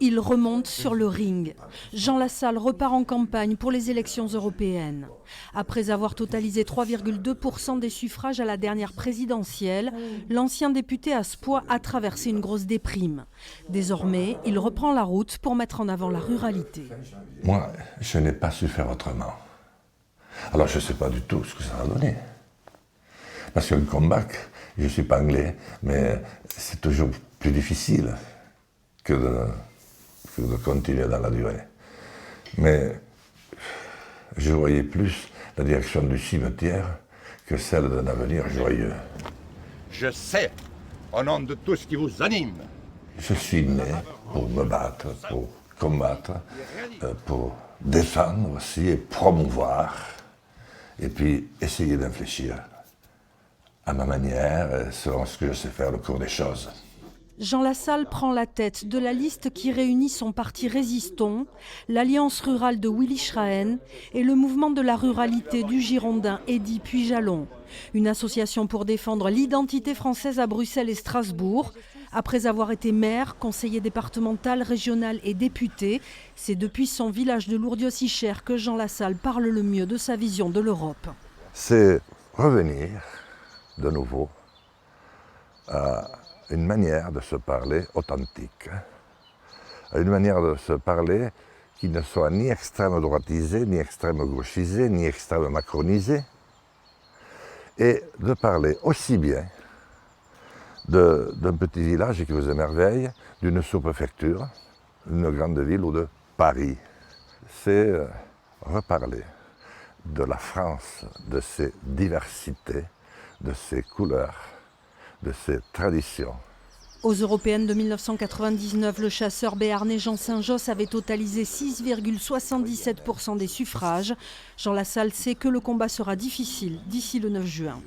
Il remonte sur le ring. Jean Lassalle repart en campagne pour les élections européennes. Après avoir totalisé 3,2% des suffrages à la dernière présidentielle, l'ancien député Aspois a traversé une grosse déprime. Désormais, il reprend la route pour mettre en avant la ruralité. Moi, je n'ai pas su faire autrement. Alors je ne sais pas du tout ce que ça va donner. Parce que le comeback, je ne suis pas anglais, mais c'est toujours plus difficile que de continuer dans la durée. Mais je voyais plus la direction du cimetière que celle d'un avenir joyeux. Je sais, au nom de tout ce qui vous anime. Je suis né pour me battre, pour combattre, pour défendre aussi et promouvoir, et puis essayer d'infléchir à ma manière, selon ce que je sais faire, le cours des choses. Jean Lassalle prend la tête de la liste qui réunit son parti Résistons, l'Alliance rurale de Willy Schraen et le mouvement de la ruralité du Girondin Eddy Pujallon. Une association pour défendre l'identité française à Bruxelles et Strasbourg. Après avoir été maire, conseiller départemental, régional et député, c'est depuis son village de Lourdios-Icher que Jean Lassalle parle le mieux de sa vision de l'Europe. C'est revenir de nouveau à une manière de se parler authentique, à une manière de se parler qui ne soit ni extrême droitisée, ni extrême gauchisée, ni extrême macronisée, et de parler aussi bien d'un petit village qui vous émerveille, d'une sous-préfecture, d'une grande ville ou de Paris. C'est reparler de la France, de ses diversités, de ses couleurs, de ses traditions. Aux européennes de 1999, le chasseur béarnais Jean Saint-Josse avait totalisé 6,77% des suffrages. Jean Lassalle sait que le combat sera difficile d'ici le 9 juin.